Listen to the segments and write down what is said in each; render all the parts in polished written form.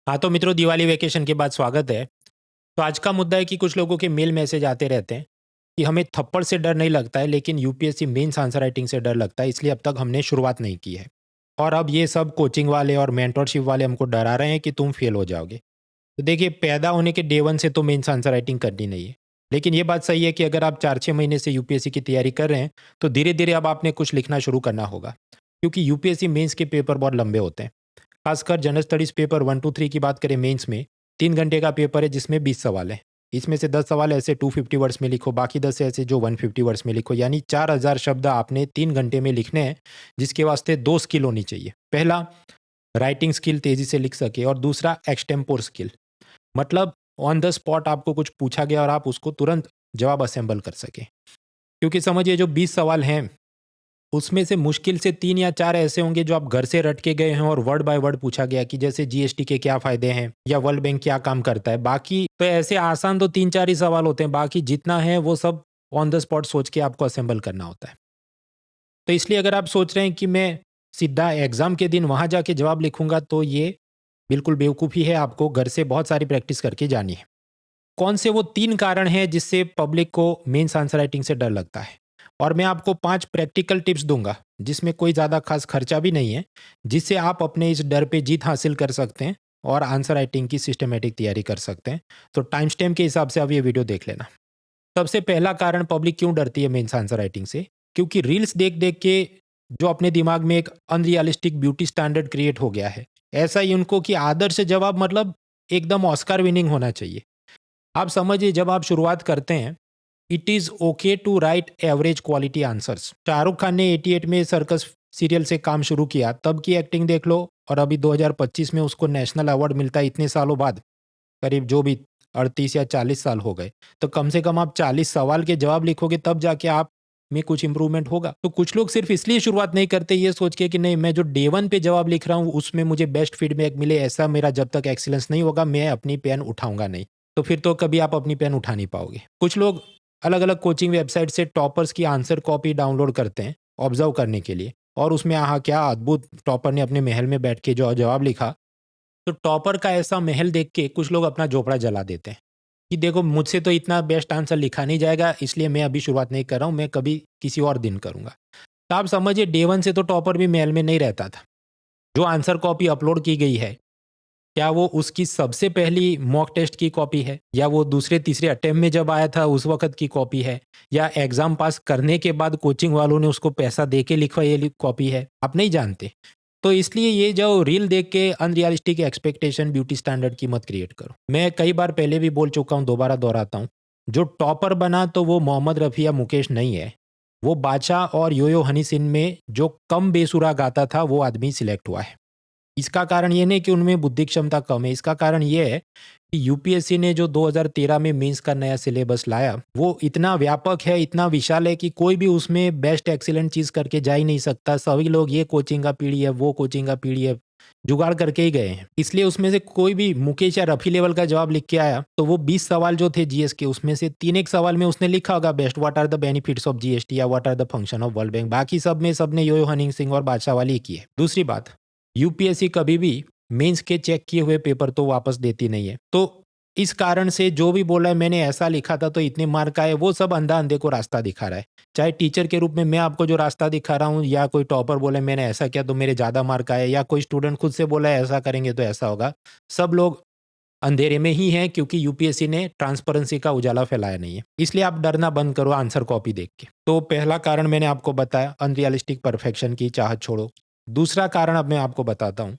हाँ तो मित्रों, दिवाली वेकेशन के बाद स्वागत है। तो आज का मुद्दा है कि कुछ लोगों के मेल मैसेज आते रहते हैं कि हमें थप्पड़ से डर नहीं लगता है, लेकिन यूपीएससी मेंस आंसर राइटिंग से डर लगता है, इसलिए अब तक हमने शुरुआत नहीं की है। और अब ये सब कोचिंग वाले और मेंटरशिप वाले हमको डरा रहे हैं कि तुम फेल हो जाओगे। तो देखिए, पैदा होने के डे वन से तो मेंस आंसर राइटिंग करनी नहीं है। लेकिन ये बात सही है कि अगर आप 4-6 महीने से यूपीएससी की तैयारी कर रहे हैं, तो धीरे धीरे अब आपने कुछ लिखना शुरू करना होगा, क्योंकि यूपीएससी मेंस के पेपर बहुत लंबे होते हैं। खासकर जनरल स्टडीज पेपर 1 to 3 की बात करें, मेंस में 3 घंटे का पेपर है जिसमें 20 सवाल है। इसमें से 10 सवाल ऐसे 250 वर्ड्स में लिखो, बाकी 10 ऐसे जो 150 वर्ड्स में लिखो, यानी 4000 शब्द आपने 3 घंटे में लिखने हैं, जिसके वास्ते 2 स्किल होनी चाहिए। पहला, राइटिंग स्किल तेजी से लिख सके, और दूसरा एक्सटेम्पोर स्किल, मतलब ऑन द स्पॉट आपको कुछ पूछा गया और आप उसको तुरंत जवाब असेंबल कर सके। क्योंकि समझिए, जो 20 सवाल हैं उसमें से मुश्किल से 3 या 4 ऐसे होंगे जो आप घर से रट के गए हैं और वर्ड बाय वर्ड पूछा गया कि जैसे जीएसटी के क्या फायदे हैं या वर्ल्ड बैंक क्या काम करता है। बाकी तो ऐसे आसान तो 3-4 ही सवाल होते हैं, बाकी जितना है वो सब ऑन द स्पॉट सोच के आपको असेंबल करना होता है। तो इसलिए अगर आप सोच रहे हैं कि मैं सीधा एग्जाम के दिन वहां जाके जवाब लिखूंगा, तो ये बिल्कुल बेवकूफ़ी है। आपको घर से बहुत सारी प्रैक्टिस करके जानी है। कौन से वो 3 कारण हैं जिससे पब्लिक को मेंस आंसर राइटिंग से डर लगता है, और मैं आपको 5 प्रैक्टिकल टिप्स दूंगा जिसमें कोई ज़्यादा खास खर्चा भी नहीं है, जिससे आप अपने इस डर पे जीत हासिल कर सकते हैं और आंसर राइटिंग की सिस्टमेटिक तैयारी कर सकते हैं। तो टाइम स्टैम्प के हिसाब से आप ये वीडियो देख लेना। सबसे पहला कारण पब्लिक क्यों डरती है मेंस आंसर राइटिंग से, क्योंकि रील्स देख देख के जो अपने दिमाग में एक अनरियलिस्टिक ब्यूटी स्टैंडर्ड क्रिएट हो गया है। ऐसा ही उनको कि आदर्श जवाब मतलब एकदम ऑस्कर विनिंग होना चाहिए। आप समझिए, जब आप शुरुआत करते हैं, it is okay to write average quality answers. Shahrukh Khan ने 88 में सर्कस सीरियल से काम शुरू किया, तब की एक्टिंग देख लो, और अभी 2025 में उसको नेशनल अवार्ड मिलता है इतने सालों बाद, करीब जो भी 38 या 40 साल हो गए। तो कम से कम आप 40 सवाल के जवाब लिखोगे, तब जाके आप में कुछ इंप्रूवमेंट होगा। तो कुछ लोग सिर्फ इसलिए शुरुआत नहीं करते ये सोच के कि नहीं, मैं जो डे वन पे जवाब लिख रहा हूँ उसमें मुझे बेस्ट फीडबैक मिले, ऐसा मेरा जब तक एक्सीलेंस नहीं होगा मैं अपनी पेन उठाऊंगा नहीं। तो फिर तो कभी आप अपनी पेन उठा नहीं पाओगे। कुछ लोग अलग अलग कोचिंग वेबसाइट से टॉपर्स की आंसर कॉपी डाउनलोड करते हैं ऑब्जर्व करने के लिए, और उसमें आहा क्या अद्भुत, टॉपर ने अपने महल में बैठ के जो जवाब लिखा। तो टॉपर का ऐसा महल देख के कुछ लोग अपना झोपड़ा जला देते हैं कि देखो, मुझसे तो इतना बेस्ट आंसर लिखा नहीं जाएगा, इसलिए मैं अभी शुरुआत नहीं कर रहा हूँ, मैं कभी किसी और दिन करूँगा। तो आप समझिए, डे वन से तो टॉपर भी महल में नहीं रहता था। जो आंसर कॉपी अपलोड की गई है, क्या वो उसकी सबसे पहली मॉक टेस्ट की कॉपी है, या वो दूसरे तीसरे अटेम्प्ट में जब आया था उस वक्त की कॉपी है, या एग्जाम पास करने के बाद कोचिंग वालों ने उसको पैसा दे के लिखवाई कॉपी है? आप नहीं जानते। तो इसलिए ये जो रील देख के अनरियलिस्टिक एक्सपेक्टेशन, ब्यूटी स्टैंडर्ड की मत क्रिएट करो। मैं कई बार पहले भी बोल चुका हूँ, दोबारा दोहराता हूँ, जो टॉपर बना तो वो मोहम्मद रफ़ी या मुकेश नहीं है, वो बादशाह और योयो हनी सिंह में जो कम बेसुरा गाता था वो आदमी सिलेक्ट हुआ है। इसका कारण ये नहीं कि उनमें बुद्धि क्षमता कम है, इसका कारण ये है कि यूपीएससी ने जो 2013 में मेंस का नया सिलेबस लाया, वो इतना व्यापक है, इतना विशाल है कि कोई भी उसमें बेस्ट एक्सीलेंट चीज़ करके जा ही नहीं सकता। सभी लोग ये कोचिंग का पीडीएफ, वो कोचिंग का पीडीएफ जुगाड़ करके ही गए हैं। इसलिए उसमें से कोई भी मुकेश या रफ़ी लेवल का जवाब लिख के आया, तो वो 20 सवाल जो थे जीएस के, उसमें से 3 एक सवाल में उसने लिखा होगा best what are the benefits of GST या what are the function of World Bank. बाकी सब में सबने योयो हनी सिंह और बादशाह वाली की है। दूसरी बात, यूपीएससी कभी भी मेंस के चेक किए हुए पेपर तो वापस देती नहीं है। तो इस कारण से जो भी बोला है मैंने ऐसा लिखा था तो इतने मार्क आए, वो सब अंधा अंधे को रास्ता दिखा रहा है। चाहे टीचर के रूप में मैं आपको जो रास्ता दिखा रहा हूँ, या कोई टॉपर बोले मैंने ऐसा किया तो मेरे ज़्यादा मार्क आए, या कोई स्टूडेंट खुद से बोला है ऐसा करेंगे तो ऐसा होगा, सब लोग अंधेरे में ही हैं, क्योंकि यूपीएससी ने ट्रांसपेरेंसी का उजाला फैलाया नहीं है। इसलिए आप डरना बंद करो आंसर कॉपी देख के। तो पहला कारण मैंने आपको बताया, अनरियलिस्टिक परफेक्शन की चाहत छोड़ो। दूसरा कारण अब मैं आपको बताता हूँ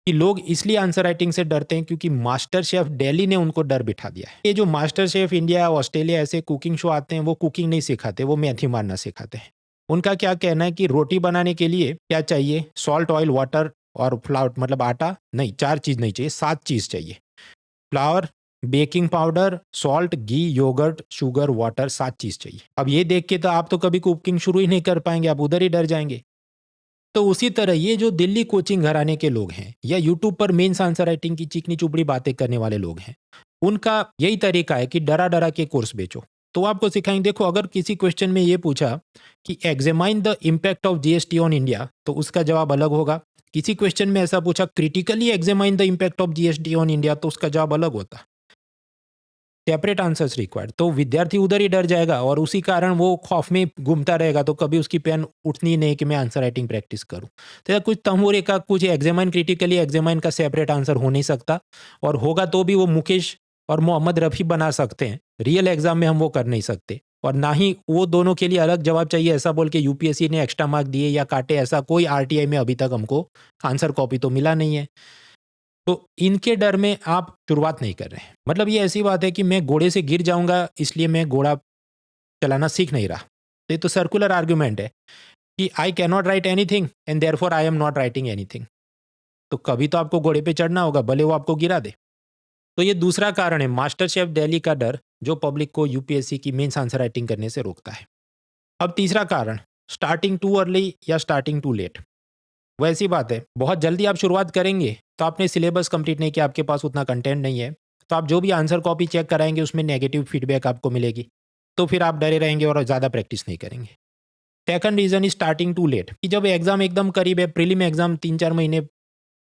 कि लोग इसलिए आंसर राइटिंग से डरते हैं क्योंकि मास्टर शेफ दिल्ली ने उनको डर बिठा दिया है। ये जो मास्टर शेफ इंडिया, ऑस्ट्रेलिया ऐसे कुकिंग शो आते हैं, वो कुकिंग नहीं सिखाते, वो मेथी मारना सिखाते हैं। उनका क्या कहना है कि रोटी बनाने के लिए क्या चाहिए, सॉल्ट, ऑयल, वाटर और फ्लावर, मतलब आटा नहीं, 4 चीज़ नहीं चाहिए, 7 चीज़ चाहिए। फ्लावर, बेकिंग पाउडर, सॉल्ट, घी, योगर्ट, शुगर, वाटर, 7 चीज़ चाहिए। अब ये देख के तो आप तो कभी कुकिंग शुरू ही नहीं कर पाएंगे, आप उधर ही डर जाएंगे। तो उसी तरह ये जो दिल्ली कोचिंग घराने के लोग हैं, या यूट्यूब पर मेंस आंसर राइटिंग की चिकनी चुपड़ी बातें करने वाले लोग हैं, उनका यही तरीका है कि डरा डरा के कोर्स बेचो। तो आपको सिखाएंगे, देखो अगर किसी क्वेश्चन में ये पूछा कि examine the impact of GST on India, तो उसका जवाब अलग होगा। किसी क्वेश्चन में ऐसा पूछा critically examine the impact of GST on India, तो उसका जवाब अलग होता। सेपरेट आंसर्स रिक्वायर्ड, तो विद्यार्थी उधर ही डर जाएगा और उसी कारण वो खौफ में घूमता रहेगा, तो कभी उसकी पेन उठनी ही नहीं कि मैं आंसर राइटिंग प्रैक्टिस करूं। तो कुछ तमूरे का कुछ एग्जामाइन क्रिटिकली एग्जामाइन का सेपरेट आंसर हो नहीं सकता, और होगा तो भी वो मुकेश और मोहम्मद रफ़ी बना सकते हैं, रियल एग्जाम में हम वो कर नहीं सकते। और ना ही वो दोनों के लिए अलग जवाब चाहिए ऐसा बोल के यूपीएससी ने एक्स्ट्रा मार्क दिए या काटे, ऐसा कोई आरटीआई में अभी तक हमको आंसर कॉपी तो मिला नहीं है। तो इनके डर में आप शुरुआत नहीं कर रहे हैं। मतलब ये ऐसी बात है कि मैं घोड़े से गिर जाऊंगा इसलिए मैं घोड़ा चलाना सीख नहीं रहा। तो ये तो सर्कुलर आर्ग्यूमेंट है कि I can not right anything and therefore I am not writing anything. तो कभी तो आपको घोड़े पे चढ़ना होगा, भले वो आपको गिरा दे। तो ये दूसरा कारण है मास्टर शेफ दिल्ली का डर, जो पब्लिक को यूपीएससी की मेंस आंसर राइटिंग करने से रोकता है। अब तीसरा कारण, स्टार्टिंग टू अर्ली या स्टार्टिंग टू लेट। वैसी बात है, बहुत जल्दी आप शुरुआत करेंगे तो आपने सिलेबस कंप्लीट नहीं किया, आपके पास उतना कंटेंट नहीं है, तो आप जो भी आंसर कॉपी चेक कराएंगे उसमें नेगेटिव फीडबैक आपको मिलेगी, तो फिर आप डरे रहेंगे और ज़्यादा प्रैक्टिस नहीं करेंगे। Second reason is starting too late, कि जब एग्जाम एकदम करीब है, प्रीलिम एग्जाम 3-4 महीने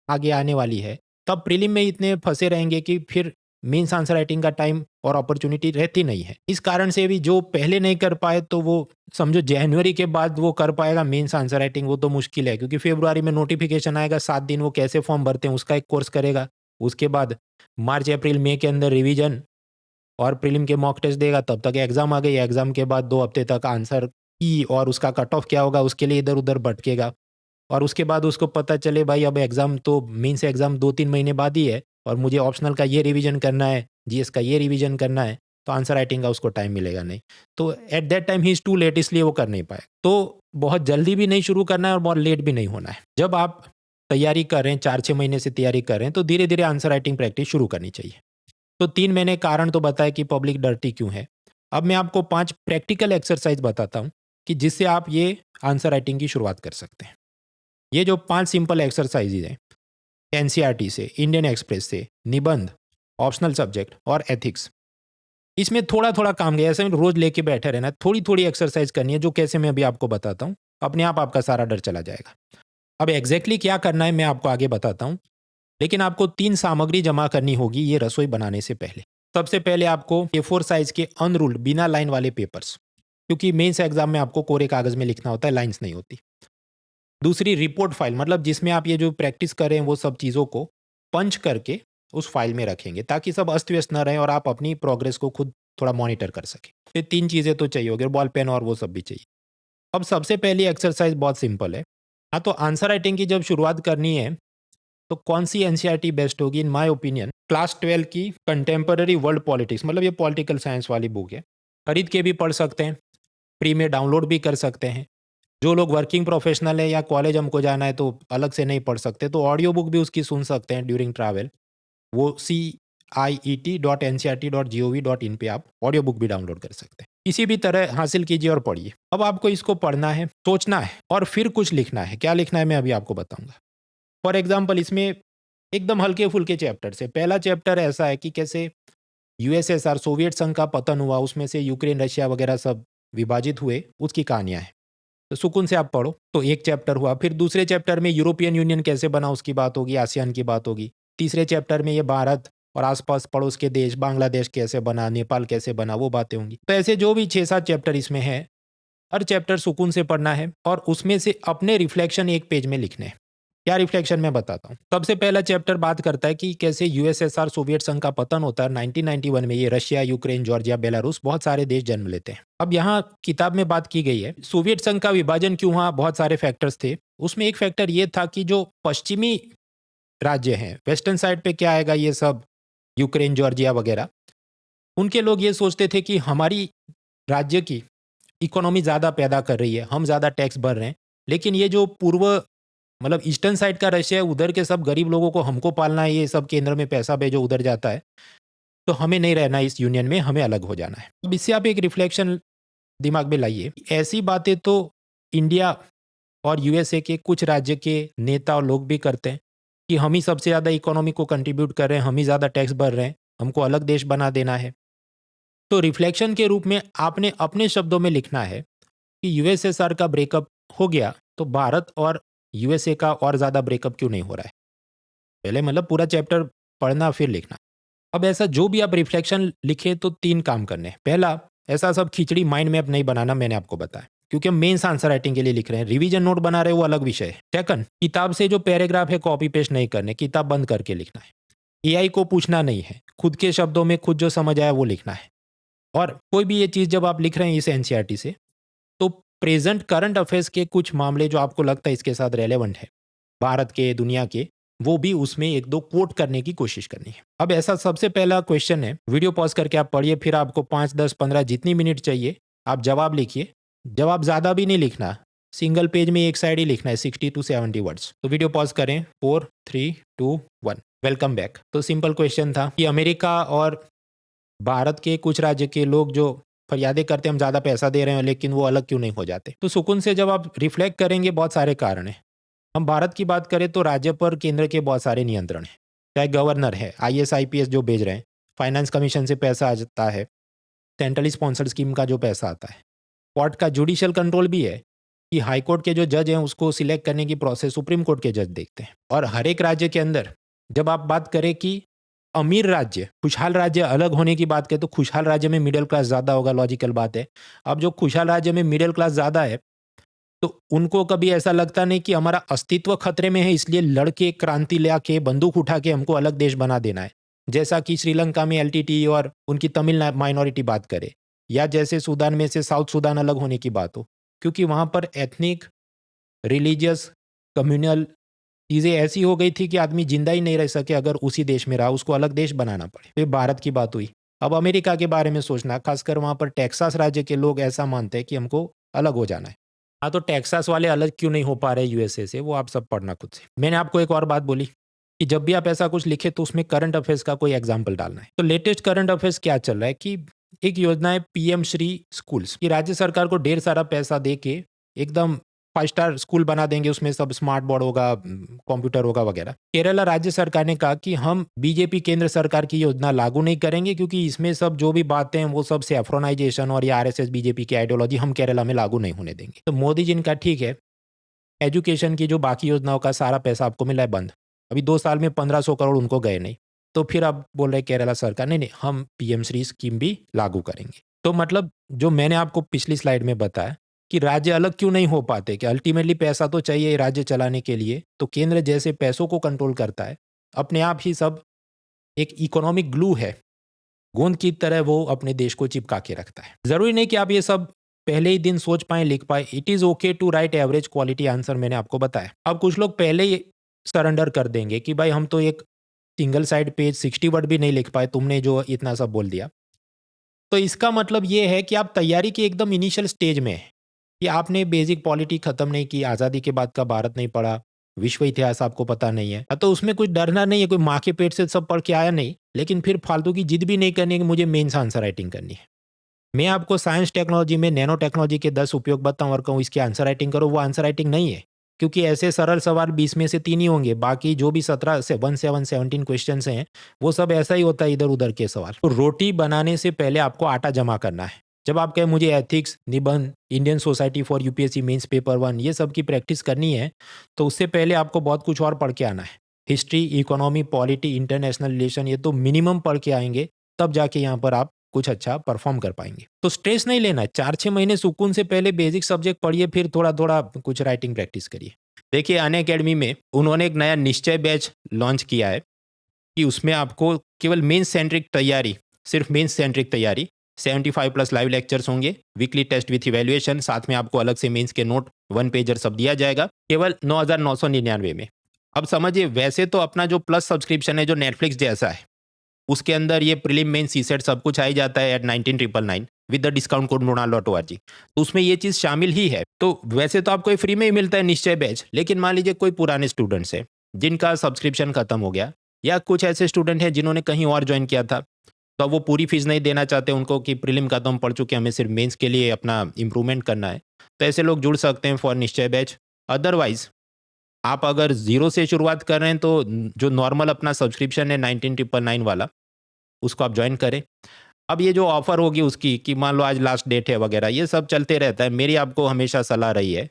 आगे आने वाली है, तब प्रीलिम में इतने फंसे रहेंगे कि फिर मेंस आंसर राइटिंग का टाइम और अपॉर्चुनिटी रहती नहीं है। इस कारण से भी जो पहले नहीं कर पाए तो वो समझो जनवरी के बाद वो कर पाएगा मेंस आंसर राइटिंग, वो तो मुश्किल है, क्योंकि फरवरी में नोटिफिकेशन आएगा, 7 दिन वो कैसे फॉर्म भरते हैं उसका एक कोर्स करेगा, उसके बाद मार्च अप्रैल मई के अंदर रिवीजन और प्रीलिम के मॉक टेस्ट देगा, तब तक एग्जाम आ गई, एग्जाम के बाद 2 हफ्ते तक आंसर की और उसका कट ऑफ क्या होगा उसके लिए इधर उधर भटकेगा, और उसके बाद उसको पता चले भाई अब एग्जाम तो मेंस एग्जाम 2-3 महीने बाद ही है और मुझे ऑप्शनल का ये रिवीजन करना है, जीएस का ये रिवीजन करना है, तो आंसर राइटिंग का उसको टाइम मिलेगा नहीं। तो एट दैट टाइम ही इज टू लेट, इसलिए वो कर नहीं पाए। तो बहुत जल्दी भी नहीं शुरू करना है और बहुत लेट भी नहीं होना है। जब आप तैयारी कर रहे हैं, 4-6 महीने से तैयारी कर रहे हैं, तो धीरे धीरे आंसर राइटिंग प्रैक्टिस शुरू करनी चाहिए। तो 3 मैंने कारण तो बताया कि पब्लिक डरती क्यों है। अब मैं आपको 5 प्रैक्टिकल एक्सरसाइज बताता हूँ कि जिससे आप ये आंसर राइटिंग की शुरुआत कर सकते हैं। ये जो 5 सिंपल एक्सरसाइजेज हैं, एनसीईआरटी से, इंडियन एक्सप्रेस से, निबंध, ऑप्शनल सब्जेक्ट और एथिक्स, इसमें थोड़ा थोड़ा काम गया, ऐसे रोज लेके बैठे रहना, थोड़ी थोड़ी एक्सरसाइज करनी है, जो कैसे मैं अभी आपको बताता हूँ, अपने आप आपका सारा डर चला जाएगा। अब एग्जैक्टली क्या करना है मैं आपको आगे बताता हूँ, लेकिन आपको 3 सामग्री जमा करनी होगी ये रसोई बनाने से पहले। सबसे पहले आपको A4 साइज के अनरूल्ड बिना लाइन वाले पेपर्स, क्योंकि मेंस एग्जाम में आपको कोरे कागज में लिखना होता है, लाइंस नहीं होती। दूसरी रिपोर्ट फाइल, मतलब जिसमें आप ये जो प्रैक्टिस कर रहे हैं वो सब चीज़ों को पंच करके उस फाइल में रखेंगे, ताकि सब अस्त व्यस्त न रहें और आप अपनी प्रोग्रेस को खुद थोड़ा मॉनिटर कर सकें। ये 3 चीज़ें तो चाहिए होगी, बॉल पेन और वो सब भी चाहिए। अब सबसे पहली एक्सरसाइज बहुत सिंपल है। हाँ, तो आंसर राइटिंग की जब शुरुआत करनी है तो कौन सी एनसीईआरटी बेस्ट होगी? इन माय ओपिनियन क्लास 12 की कंटेम्पररी वर्ल्ड पॉलिटिक्स, मतलब ये पॉलिटिकल साइंस वाली बुक है, खरीद के भी पढ़ सकते हैं, फ्री में डाउनलोड भी कर सकते हैं। जो लोग वर्किंग प्रोफेशनल है या कॉलेज हमको जाना है तो अलग से नहीं पढ़ सकते, तो ऑडियो बुक भी उसकी सुन सकते हैं ड्यूरिंग ट्रैवल। वो CIET.ncert.gov.in पे आप ऑडियो बुक भी डाउनलोड कर सकते हैं। किसी भी तरह हासिल कीजिए और पढ़िए। अब आपको इसको पढ़ना है, सोचना है और फिर कुछ लिखना है। क्या लिखना है मैं अभी आपको बताऊंगा। फॉर एग्जाम्पल, इसमें एकदम हल्के फुल्के चैप्टर से, पहला चैप्टर ऐसा है कि कैसे यूएसएसआर सोवियत संघ का पतन हुआ, उसमें से यूक्रेन रशिया वगैरह सब विभाजित हुए, उसकी कहानियां हैं, तो सुकून से आप पढ़ो। तो एक चैप्टर हुआ। फिर दूसरे चैप्टर में यूरोपियन यूनियन कैसे बना उसकी बात होगी, आसियान की बात होगी। तीसरे चैप्टर में ये भारत और आसपास पड़ोस के देश, बांग्लादेश कैसे बना, नेपाल कैसे बना, वो बातें होंगी। तो ऐसे जो भी 6-7 चैप्टर इसमें है, हर चैप्टर सुकून से पढ़ना है और उसमें से अपने रिफ्लेक्शन एक पेज में लिखने हैं। क्या रिफ्लेक्शन मैं बताता हूँ। सबसे पहला चैप्टर बात करता है कि कैसे यूएसएसआर सोवियत संघ का पतन होता है 1991 में। ये रशिया, यूक्रेन, जॉर्जिया, बेलारूस, बहुत सारे देश जन्म लेते हैं। अब यहाँ किताब में बात की गई है सोवियत संघ का विभाजन क्यों हुआ, बहुत सारे फैक्टर्स थे। उसमें एक फैक्टर ये था कि जो पश्चिमी राज्य हैं, वेस्टर्न साइड पे क्या आएगा, ये सब यूक्रेन, जॉर्जिया वगैरह, उनके लोग ये सोचते थे कि हमारी राज्य की इकोनॉमी ज़्यादा पैदा कर रही है, हम ज़्यादा टैक्स भर रहे हैं, लेकिन ये जो पूर्व मतलब ईस्टर्न साइड का रशिया है, उधर के सब गरीब लोगों को हमको पालना है, ये सब केंद्र में पैसा भेजो उधर जाता है, तो हमें नहीं रहना इस यूनियन में, हमें अलग हो जाना है। अब इससे आप एक रिफ्लेक्शन दिमाग में लाइए। ऐसी बातें तो इंडिया और यूएसए के कुछ राज्य के नेता और लोग भी करते हैं कि हम ही सबसे ज़्यादा इकोनॉमी को कंट्रीब्यूट कर रहे हैं, हम ही ज़्यादा टैक्स भर रहे हैं, हमको अलग देश बना देना है। तो रिफ्लेक्शन के रूप में आपने अपने शब्दों में लिखना है कि यूएसएसआर का ब्रेकअप हो गया तो भारत और यूएसए का और ज़्यादा ब्रेकअप क्यों नहीं हो रहा है? पहले मतलब पूरा चैप्टर पढ़ना फिर लिखना। अब ऐसा जो भी आप रिफ्लेक्शन लिखे तो 3 काम करने हैं। पहला, ऐसा सब खिचड़ी माइंड मैप नहीं बनाना, मैंने आपको बताया। क्योंकि हम मेंस आंसर राइटिंग के लिए लिख रहे हैं, रिवीजन नोट बना रहे हैं वो अलग विषय है। सेकंड, किताब से जो पैराग्राफ है कॉपी पेस्ट नहीं करने, किताब बंद करके लिखना है। एआई को पूछना नहीं है, खुद के शब्दों में खुद जो समझ आया वो लिखना है। और कोई भी ये चीज़ जब आप लिख रहे हैं इस एनसीईआरटी से, तो प्रेजेंट करंट अफेयर्स के कुछ मामले जो आपको लगता है इसके साथ रेलेवेंट है, भारत के, दुनिया के, वो भी उसमें 1-2 कोट करने की कोशिश करनी है। अब ऐसा सबसे पहला क्वेश्चन है, वीडियो पॉज़ करके आप पढ़िए, फिर आपको 5, 10, 15 जितनी मिनट चाहिए आप जवाब लिखिए। जवाब ज़्यादा भी नहीं लिखना, सिंगल पेज में एक साइड ही लिखना है, 60 टू 70 वर्ड्स। तो वीडियो पॉज़ करें, 4, 3, 2, 1। Welcome back. तो सिंपल क्वेश्चन था कि अमेरिका और भारत के कुछ राज्य के लोग जो फरियादें करते हैं हम ज़्यादा पैसा दे रहे हैं लेकिन वो अलग क्यों नहीं हो जाते? तो सुकून से जब आप रिफ्लेक्ट करेंगे बहुत सारे कारण हैं। हम भारत की बात करें तो राज्य पर केंद्र के बहुत सारे नियंत्रण हैं। चाहे गवर्नर है, आईएएस आईपीएस जो भेज रहे हैं, फाइनेंस कमीशन से पैसा आ जाता है, सेंट्रली स्पॉन्सर्ड स्कीम का जो पैसा आता है। कोर्ट का जुडिशियल कंट्रोल भी है कि हाई कोर्ट के जो जज हैं उसको सिलेक्ट करने की प्रोसेस सुप्रीम कोर्ट के जज देखते हैं। और हर एक राज्य के अंदर जब आप बात करें कि अमीर राज्य, खुशहाल राज्य अलग होने की बात करें तो खुशहाल राज्य में मिडिल क्लास ज़्यादा होगा, लॉजिकल बात है। अब जो खुशहाल राज्य में मिडिल क्लास ज़्यादा है तो उनको कभी ऐसा लगता नहीं कि हमारा अस्तित्व खतरे में है इसलिए लड़के क्रांति ले आके बंदूक उठा के हमको अलग देश बना देना है। जैसा कि श्रीलंका में एलटीटी और उनकी तमिल माइनॉरिटी बात करे, या जैसे सूडान में से साउथ सूडान अलग होने की बात हो, क्योंकि वहाँ पर एथनिक, रिलीजियस, कम्युनल चीज़ें ऐसी हो गई थी कि आदमी जिंदा ही नहीं रह सके अगर उसी देश में रहा, उसको अलग देश बनाना पड़े। तो ये भारत की बात हुई। अब अमेरिका के बारे में सोचना, खासकर वहाँ पर टेक्सास राज्य के लोग ऐसा मानते हैं कि हमको अलग हो जाना है। हाँ, तो टेक्सास वाले अलग क्यों नहीं हो पा रहे यूएसए से, वो आप सब पढ़ना खुद से। मैंने आपको एक और बात बोली कि जब भी आप ऐसा कुछ लिखे तो उसमें करंट अफेयर्स का कोई एग्जाम्पल डालना है। तो लेटेस्ट करंट अफेयर्स क्या चल रहा है कि एक योजना है पीएम श्री स्कूल्स की, राज्य सरकार को ढेर सारा पैसा दे के एकदम 5 स्टार स्कूल बना देंगे, उसमें सब स्मार्ट बोर्ड होगा, कंप्यूटर होगा वगैरह। केरला राज्य सरकार ने कहा कि हम बीजेपी केंद्र सरकार की योजना लागू नहीं करेंगे क्योंकि इसमें सब जो भी बातें हैं वो सब सैफ्रोनाइजेशन और ये आरएसएस बीजेपी की आइडियोलॉजी हम केरला में लागू नहीं होने देंगे। तो मोदी जी ने कहा ठीक है, एजुकेशन की जो बाकी योजनाओं का सारा पैसा आपको मिला है बंद। अभी 2 साल में 1500 करोड़ उनको गए नहीं। तो फिर अब बोल रहे केरला सरकार नहीं, हम पीएम श्री स्कीम भी लागू करेंगे। तो मतलब जो मैंने आपको पिछली स्लाइड में बताया कि राज्य अलग क्यों नहीं हो पाते, कि अल्टीमेटली पैसा तो चाहिए राज्य चलाने के लिए, तो केंद्र जैसे पैसों को कंट्रोल करता है, अपने आप ही सब एक इकोनॉमिक ग्लू है, गोंद की तरह वो अपने देश को चिपका के रखता है। जरूरी नहीं कि आप ये सब पहले ही दिन सोच पाए, लिख पाए। It is okay to write average quality answer, मैंने आपको बताया। अब कुछ लोग पहले ही सरेंडर कर देंगे कि भाई हम तो एक सिंगल साइड पेज 60 वर्ड भी नहीं लिख पाए, तुमने जो इतना सब बोल दिया। तो इसका मतलब ये है कि आप तैयारी के एकदम इनिशियल स्टेज में हैं, कि आपने बेसिक पॉलिटी खत्म नहीं की, आज़ादी के बाद का भारत नहीं पढ़ा, विश्व इतिहास आपको पता नहीं है, तो उसमें कुछ डरना नहीं है, कोई माँ के पेट से सब पढ़ के आया नहीं। लेकिन फिर फालतू की जिद भी नहीं करनी है कि मुझे मेंस आंसर राइटिंग करनी है। मैं आपको साइंस टेक्नोलॉजी में नैनो टेक्नोलॉजी के 10 उपयोग बताऊं और कहूँ इसकी आंसर राइटिंग करो, वो आंसर राइटिंग नहीं है। क्योंकि ऐसे सरल सवाल 20 में से 3 ही होंगे, बाकी जो भी 17 से 17 क्वेश्चन हैं वो सब ऐसा ही होता है, इधर उधर के सवाल। तो रोटी बनाने से पहले आपको आटा जमा करना है। जब आप कहें मुझे एथिक्स, निबंध, Indian society for UPSC mains paper 1 ये सब की प्रैक्टिस करनी है, तो उससे पहले आपको बहुत कुछ और पढ़ के आना है। History, economy, polity, international relation, ये तो मिनिमम पढ़ के आएंगे, तब जाके यहाँ पर आप कुछ अच्छा परफॉर्म कर पाएंगे। तो स्ट्रेस नहीं लेना है, 4-6 महीने सुकून से पहले बेसिक सब्जेक्ट पढ़िए, फिर थोड़ा थोड़ा कुछ राइटिंग प्रैक्टिस करिए। देखिए अनअकैडमी में उन्होंने एक नया निश्चय बैच लॉन्च किया है कि उसमें आपको केवल मेंस सेंट्रिक तैयारी, सिर्फ मेंस सेंट्रिक तैयारी, 75+ लाइव लेक्चर्स होंगे, वीकली टेस्ट विथ इवैल्यूएशन, साथ में आपको अलग से मेंस के नोट 1 पेजर सब दिया जाएगा, केवल 9,999 में। अब समझिए, वैसे तो अपना जो प्लस सब्सक्रिप्शन है जो नेटफ्लिक्स जैसा है, उसके अंदर ये प्रीलिम मेन सीसेट सब कुछ आ ही जाता है at 19,999 with the discount code mronal.org। तो उसमें ये चीज़ शामिल ही है। तो वैसे तो आपको फ्री में ही मिलता है निश्चय बैच, लेकिन मान लीजिए कोई पुराने स्टूडेंट्स हैं जिनका सब्सक्रिप्शन खत्म हो गया, या कुछ ऐसे स्टूडेंट हैं जिन्होंने कहीं और ज्वाइन किया था, तो अब वो पूरी फीस नहीं देना चाहते उनको कि प्रीलिम का तो हम पढ़ चुके हैं, हमें सिर्फ मेंस के लिए अपना इंप्रूवमेंट करना है, तो ऐसे लोग जुड़ सकते हैं फॉर निश्चय बैच। अदरवाइज आप अगर जीरो से शुरुआत कर रहे हैं तो जो नॉर्मल अपना सब्सक्रिप्शन है 19,999 वाला, उसको आप ज्वाइन करें। अब ये जो ऑफर होगी उसकी कि मान लो आज लास्ट डेट है वगैरह, ये सब चलते रहता है। मेरी आपको हमेशा सलाह रही है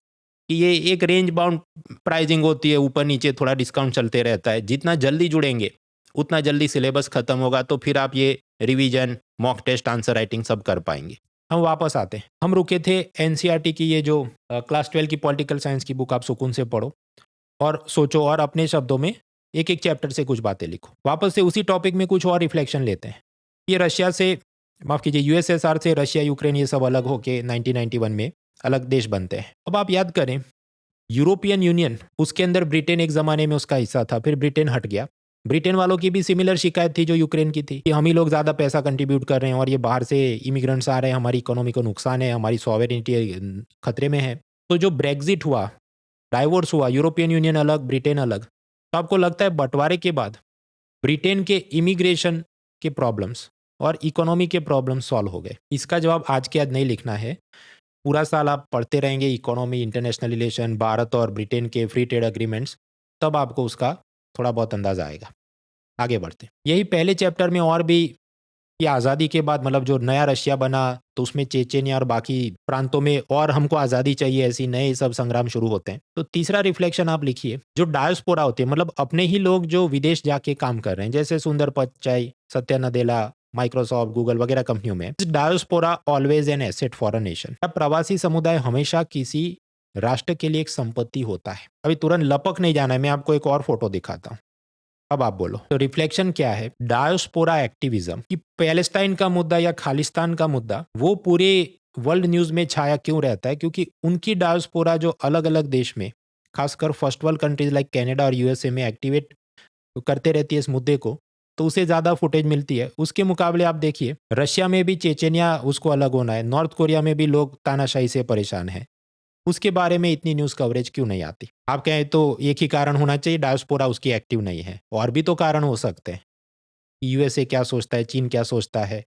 कि ये एक रेंज बाउंड प्राइसिंग होती है, ऊपर नीचे थोड़ा डिस्काउंट चलते रहता है। जितना जल्दी जुड़ेंगे उतना जल्दी सिलेबस खत्म होगा, तो फिर आप ये revision, mock test, answer writing सब कर पाएंगे। हम वापस आते हैं, हम रुके थे एनसीईआरटी की ये जो क्लास 12 की पॉलिटिकल साइंस की बुक आप सुकून से पढ़ो और सोचो और अपने शब्दों में एक एक चैप्टर से कुछ बातें लिखो। वापस से उसी टॉपिक में कुछ और रिफ्लेक्शन लेते हैं। ये रशिया से, माफ़ कीजिए, यूएसएसआर से रशिया, यूक्रेन ये सब अलग होके 1991 में अलग देश बनते हैं। अब आप याद करें, यूरोपियन यूनियन, उसके अंदर ब्रिटेन एक ज़माने में उसका हिस्सा था, फिर ब्रिटेन हट गया। ब्रिटेन वालों की भी सिमिलर शिकायत थी जो यूक्रेन की थी कि हम ही लोग ज़्यादा पैसा कंट्रीब्यूट कर रहे हैं और ये बाहर से इमिग्रेंट्स आ रहे हैं, हमारी इकोनॉमी को नुकसान है, हमारी सॉवरेनिटी खतरे में है। तो जो ब्रेग्जिट हुआ, डाइवोर्स हुआ, यूरोपियन यूनियन अलग, ब्रिटेन अलग, तो आपको लगता है बंटवारे के बाद ब्रिटेन के इमिग्रेशन के प्रॉब्लम्स और इकोनॉमी के प्रॉब्लम्स सॉल्व हो गए? इसका जवाब आज के आज नहीं लिखना है। पूरा साल आप पढ़ते रहेंगे इकोनॉमी, इंटरनेशनल रिलेशन, भारत और ब्रिटेन के फ्री ट्रेड एग्रीमेंट्स, तब आपको उसका थोड़ा बहुत अंदाजा आएगा। आगे बढ़ते, यही पहले चैप्टर में और भी कि आज़ादी के बाद, मतलब जो नया रशिया बना, तो उसमें चेचेनिया और बाकी प्रांतों में और हमको आज़ादी चाहिए, ऐसी नए सब संग्राम शुरू होते हैं। तो तीसरा रिफ्लेक्शन आप लिखिए, जो डायस्पोरा होते हैं, मतलब अपने ही लोग जो विदेश जाके काम कर रहे हैं, जैसे सुंदर पिचाई, सत्या नदेला, माइक्रोसॉफ्ट, गूगल वगैरह कंपनियों में, diaspora always an asset for a nation. प्रवासी समुदाय हमेशा किसी राष्ट्र के लिए एक संपत्ति होता है। अभी तुरंत लपक नहीं जाना है, मैं आपको एक और फोटो दिखाता हूँ, अब आप बोलो। तो रिफ्लेक्शन क्या है? डायस्पोरा एक्टिविज्म, कि पैलेस्टाइन का मुद्दा या खालिस्तान का मुद्दा वो पूरे वर्ल्ड न्यूज में छाया क्यों रहता है? क्योंकि उनकी डायस्पोरा जो अलग अलग देश में, खासकर first world countries like Canada और यूएसए में एक्टिवेट करते रहती है इस मुद्दे को, तो उसे ज़्यादा फुटेज मिलती है। उसके मुकाबले आप देखिए, रशिया में भी चेचेनिया उसको अलग होना है, नॉर्थ कोरिया में भी लोग तानाशाही से परेशान हैं, उसके बारे में इतनी न्यूज़ कवरेज क्यों नहीं आती? आप कहें तो एक ही कारण होना चाहिए, डायस्पोरा उसकी एक्टिव नहीं है। और भी तो कारण हो सकते हैं, यूएसए क्या सोचता है, चीन क्या सोचता है,